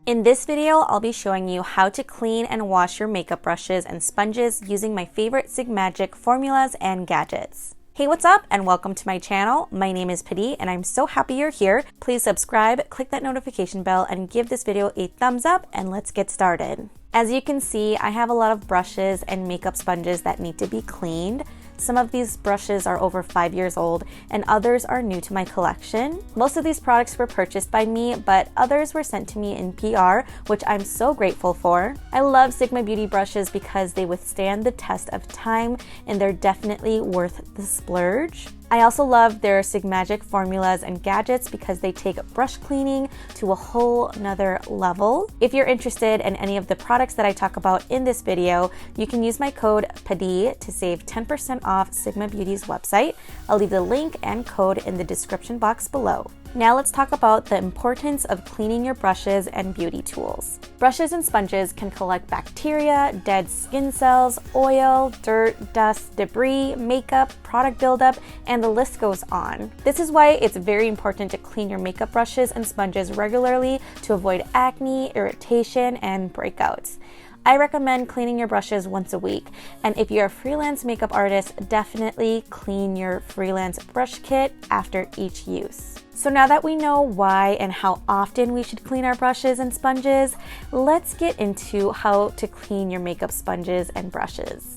In this video, I'll be showing you how to clean and wash your makeup brushes and sponges using my favorite SIGMAGIC formulas and gadgets. Hey, what's up and welcome to my channel. My name is Padee and I'm so happy you're here. Please subscribe, click that notification bell, and give this video a thumbs up, and let's get started. As you can see, I have a lot of brushes and makeup sponges that need to be cleaned. Some of these brushes are over 5 years old and others are new to my collection. Most of these products were purchased by me, but others were sent to me in PR, which I'm so grateful for. I love Sigma Beauty brushes because they withstand the test of time and they're definitely worth the splurge. I also love their SIGMAGIC formulas and gadgets because they take brush cleaning to a whole nother level. If you're interested in any of the products that I talk about in this video, you can use my code Padee to save 10% off Sigma Beauty's website. I'll leave the link and code in the description box below. Now let's talk about the importance of cleaning your brushes and beauty tools. Brushes and sponges can collect bacteria, dead skin cells, oil, dirt, dust, debris, makeup, product buildup, and the list goes on. This is why it's very important to clean your makeup brushes and sponges regularly to avoid acne, irritation, and breakouts. I recommend cleaning your brushes once a week, and if you're a freelance makeup artist, definitely clean your freelance brush kit after each use. So now that we know why and how often we should clean our brushes and sponges, let's get into how to clean your makeup sponges and brushes.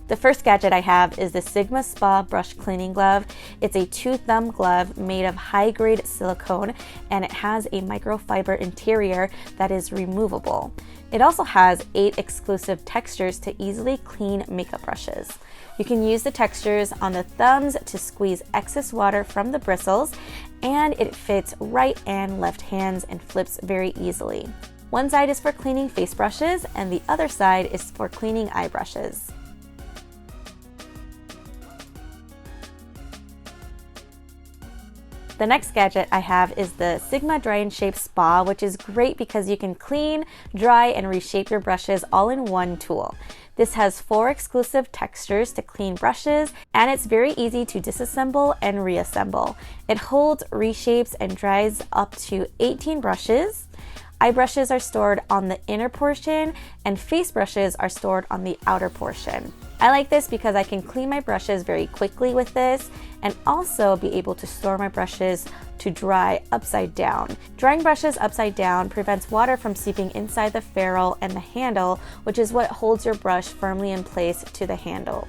The first gadget I have is the Sigma Spa Brush Cleaning Glove. It's a 2-thumb glove made of high-grade silicone, and it has a microfiber interior that is removable. It also has 8 exclusive textures to easily clean makeup brushes. You can use the textures on the thumbs to squeeze excess water from the bristles, and it fits right and left hands and flips very easily. One side is for cleaning face brushes, and the other side is for cleaning eye brushes. The next gadget I have is the Sigma Dry and Shape Spa, which is great because you can clean, dry, and reshape your brushes all in one tool. This has 4 exclusive textures to clean brushes, and it's very easy to disassemble and reassemble. It holds, reshapes, and dries up to 18 brushes. Eye brushes are stored on the inner portion, and face brushes are stored on the outer portion. I like this because I can clean my brushes very quickly with this and also be able to store my brushes to dry upside down. Drying brushes upside down prevents water from seeping inside the ferrule and the handle, which is what holds your brush firmly in place to the handle.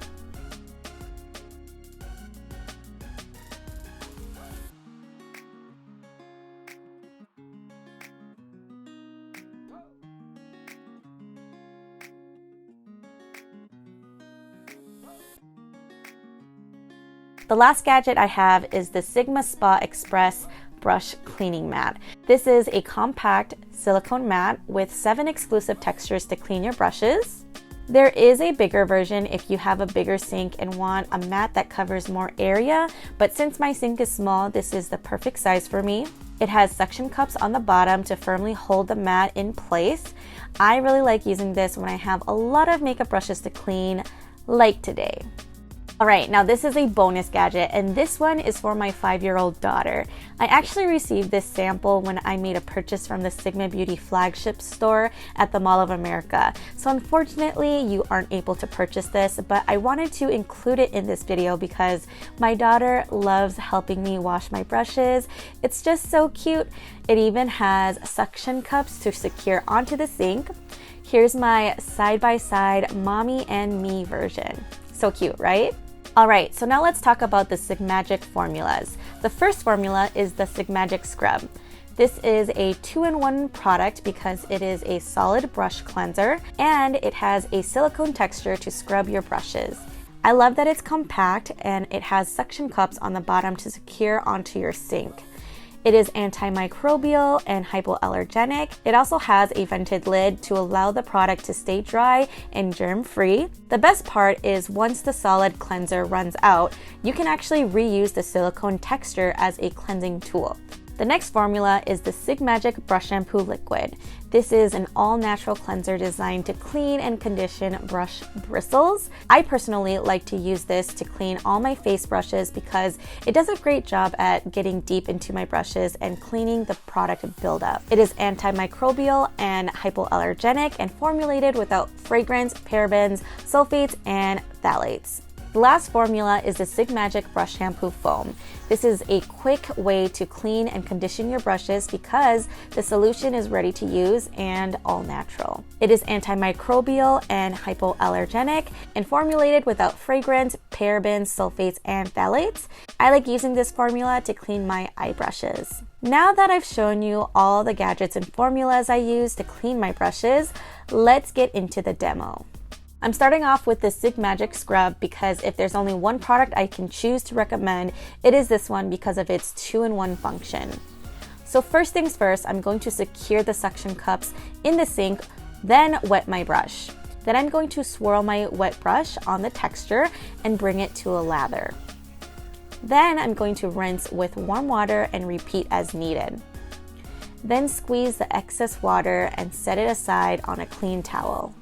The last gadget I have is the Sigma Spa Express Brush Cleaning Mat. This is a compact silicone mat with 7 exclusive textures to clean your brushes. There is a bigger version if you have a bigger sink and want a mat that covers more area, but since my sink is small, this is the perfect size for me. It has suction cups on the bottom to firmly hold the mat in place. I really like using this when I have a lot of makeup brushes to clean, like today. Alright, now this is a bonus gadget, and this one is for my 5-year-old daughter. I actually received this sample when I made a purchase from the Sigma Beauty flagship store at the Mall of America. So unfortunately, you aren't able to purchase this, but I wanted to include it in this video because my daughter loves helping me wash my brushes. It's just so cute. It even has suction cups to secure onto the sink. Here's my side-by-side mommy and me version. So cute, right? Alright, so now let's talk about the SIGMAGIC formulas. The first formula is the SIGMAGIC Scrub. This is a 2-in-1 product because it is a solid brush cleanser and it has a silicone texture to scrub your brushes. I love that it's compact and it has suction cups on the bottom to secure onto your sink. It is antimicrobial and hypoallergenic. It also has a vented lid to allow the product to stay dry and germ-free. The best part is once the solid cleanser runs out, you can actually reuse the silicone texture as a cleansing tool. The next formula is the SIGMAGIC Brush Shampoo Liquid. This is an all-natural cleanser designed to clean and condition brush bristles. I personally like to use this to clean all my face brushes because it does a great job at getting deep into my brushes and cleaning the product buildup. It is antimicrobial and hypoallergenic and formulated without fragrance, parabens, sulfates, and phthalates. The last formula is the SIGMAGIC Brush Shampoo Foam. This is a quick way to clean and condition your brushes because the solution is ready to use and all natural. It is antimicrobial and hypoallergenic and formulated without fragrance, parabens, sulfates, and phthalates. I like using this formula to clean my eye brushes. Now that I've shown you all the gadgets and formulas I use to clean my brushes, let's get into the demo. I'm starting off with the SIGMAGIC scrub because if there's only one product I can choose to recommend, it is this one because of its 2-in-1 function. So first things first, I'm going to secure the suction cups in the sink, then wet my brush. Then I'm going to swirl my wet brush on the texture and bring it to a lather. Then I'm going to rinse with warm water and repeat as needed. Then squeeze the excess water and set it aside on a clean towel.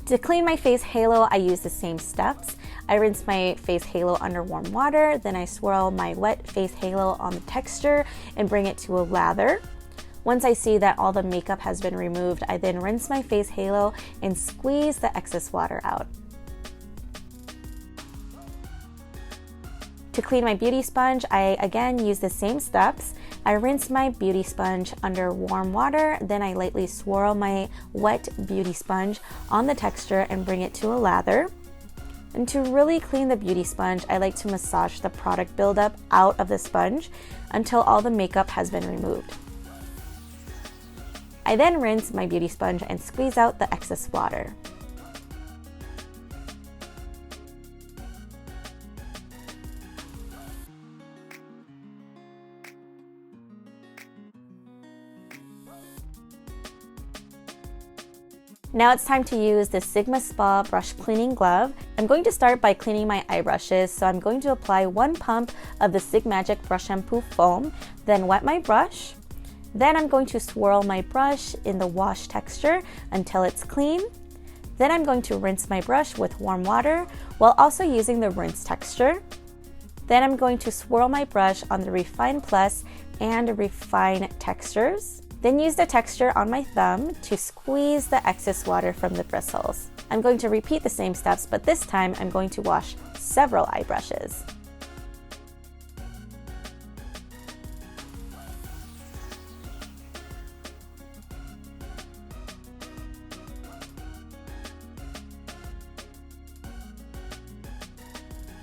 To clean my face halo, I use the same steps. I rinse my face halo under warm water, then I swirl my wet face halo on the texture and bring it to a lather. Once I see that all the makeup has been removed, I then rinse my face halo and squeeze the excess water out. To clean my beauty sponge, I again use the same steps. I rinse my beauty sponge under warm water, then I lightly swirl my wet beauty sponge on the texture and bring it to a lather. And to really clean the beauty sponge, I like to massage the product buildup out of the sponge until all the makeup has been removed. I then rinse my beauty sponge and squeeze out the excess water. Now it's time to use the Sigma Spa brush cleaning glove. I'm going to start by cleaning my eye brushes, so I'm going to apply 1 pump of the SIGMAGIC Brush Shampoo Foam, then wet my brush. Then I'm going to swirl my brush in the wash texture until it's clean. Then I'm going to rinse my brush with warm water while also using the rinse texture. Then I'm going to swirl my brush on the Refine Plus and Refine textures. Then use the texture on my thumb to squeeze the excess water from the bristles. I'm going to repeat the same steps, but this time I'm going to wash several eye brushes.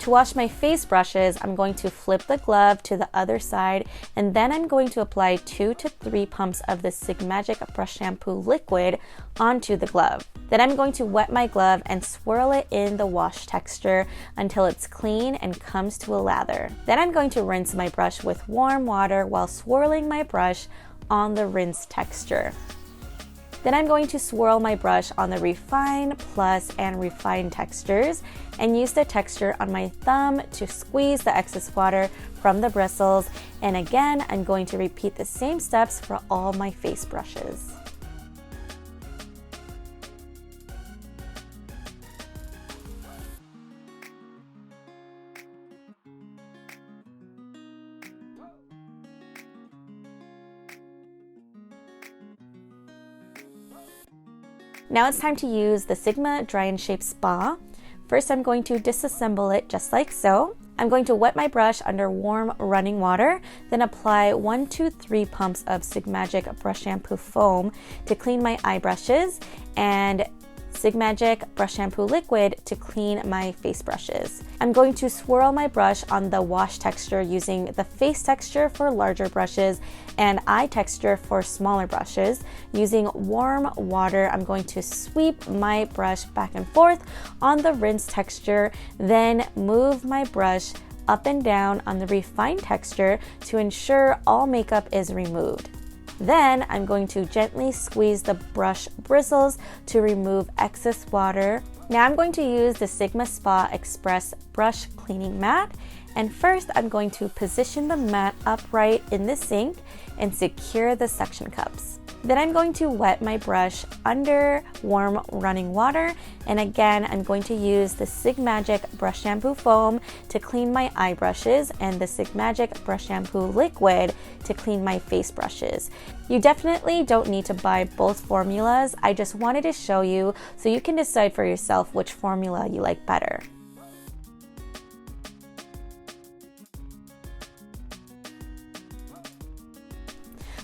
To wash my face brushes, I'm going to flip the glove to the other side, and then I'm going to apply 2 to 3 pumps of the SIGMAGIC Brush Shampoo liquid onto the glove. Then I'm going to wet my glove and swirl it in the wash texture until it's clean and comes to a lather. Then I'm going to rinse my brush with warm water while swirling my brush on the rinse texture. Then I'm going to swirl my brush on the Refine Plus and Refine textures and use the texture on my thumb to squeeze the excess water from the bristles. And again, I'm going to repeat the same steps for all my face brushes. Now it's time to use the Sigma Dry and Shape Spa. First, I'm going to disassemble it just like so. I'm going to wet my brush under warm running water, then apply 1 to 3 pumps of SIGMAGIC Brush Shampoo Foam to clean my eye brushes and SIGMAGIC Brush Shampoo Liquid to clean my face brushes. I'm going to swirl my brush on the wash texture using the face texture for larger brushes and eye texture for smaller brushes. Using warm water, I'm going to sweep my brush back and forth on the rinse texture, then move my brush up and down on the refined texture to ensure all makeup is removed. Then I'm going to gently squeeze the brush bristles to remove excess water. Now I'm going to use the Sigma Spa Express Brush Cleaning Mat. And first I'm going to position the mat upright in the sink and secure the suction cups. Then I'm going to wet my brush under warm running water, and again I'm going to use the SIGMAGIC Brush Shampoo Foam to clean my eye brushes and the SIGMAGIC Brush Shampoo Liquid to clean my face brushes. You definitely don't need to buy both formulas. I just wanted to show you so you can decide for yourself which formula you like better.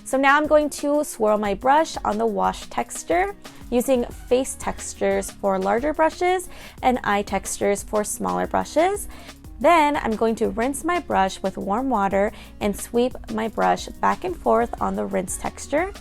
So now I'm going to swirl my brush on the wash texture using face textures for larger brushes and eye textures for smaller brushes. Then I'm going to rinse my brush with warm water and sweep my brush back and forth on the rinse texture.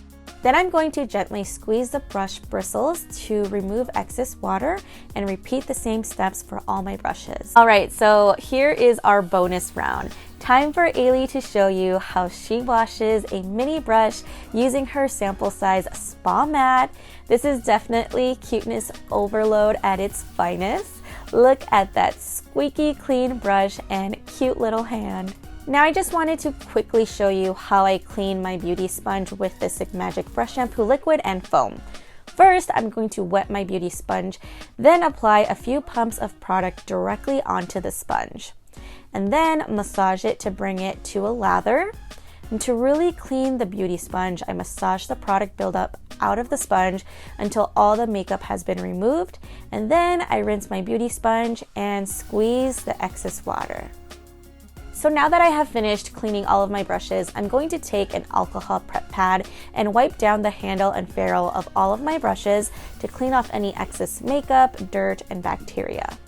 Then I'm going to gently squeeze the brush bristles to remove excess water and repeat the same steps for all my brushes. All right, so here is our bonus round. Time for Ailey to show you how she washes a mini brush using her sample size spa mat. This is definitely cuteness overload at its finest. Look at that squeaky clean brush and cute little hand. Now I just wanted to quickly show you how I clean my beauty sponge with the SIGMAGIC Brush Shampoo Liquid and Foam. First, I'm going to wet my beauty sponge, then apply a few pumps of product directly onto the sponge, and then massage it to bring it to a lather. And to really clean the beauty sponge, I massage the product buildup out of the sponge until all the makeup has been removed, and then I rinse my beauty sponge and squeeze the excess water. So now that I have finished cleaning all of my brushes, I'm going to take an alcohol prep pad and wipe down the handle and ferrule of all of my brushes to clean off any excess makeup, dirt, and bacteria.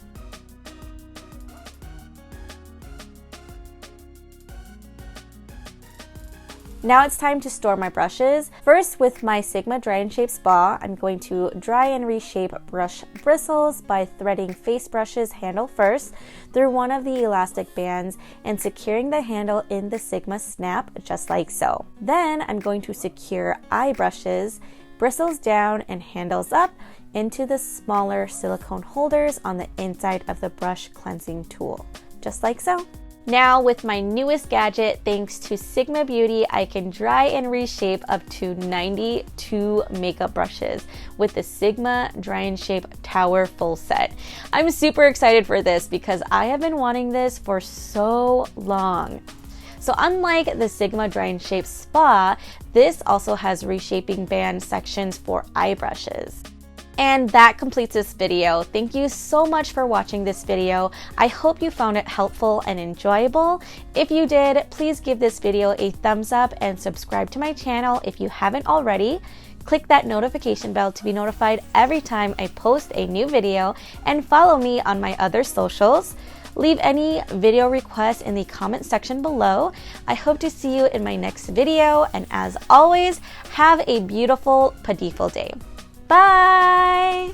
Now it's time to store my brushes. First, with my Sigma Dry and Shape Spa, I'm going to dry and reshape brush bristles by threading face brushes handle first through one of the elastic bands and securing the handle in the Sigma snap, just like so. Then I'm going to secure eye brushes, bristles down and handles up, into the smaller silicone holders on the inside of the brush cleansing tool, just like so. Now with my newest gadget, thanks to Sigma Beauty, I can dry and reshape up to 92 makeup brushes with the Sigma Dry and Shape Tower full set. I'm super excited for this because I have been wanting this for so long. So unlike the Sigma Dry and Shape Spa, this also has reshaping band sections for eye brushes. And that completes this video. Thank you so much for watching this video. I hope you found it helpful and enjoyable. If you did, please give this video a thumbs up and subscribe to my channel if you haven't already. Click that notification bell to be notified every time I post a new video, and follow me on my other socials. Leave any video requests in the comment section below. I hope to see you in my next video, and as always, have a beautiful Padee day. Bye!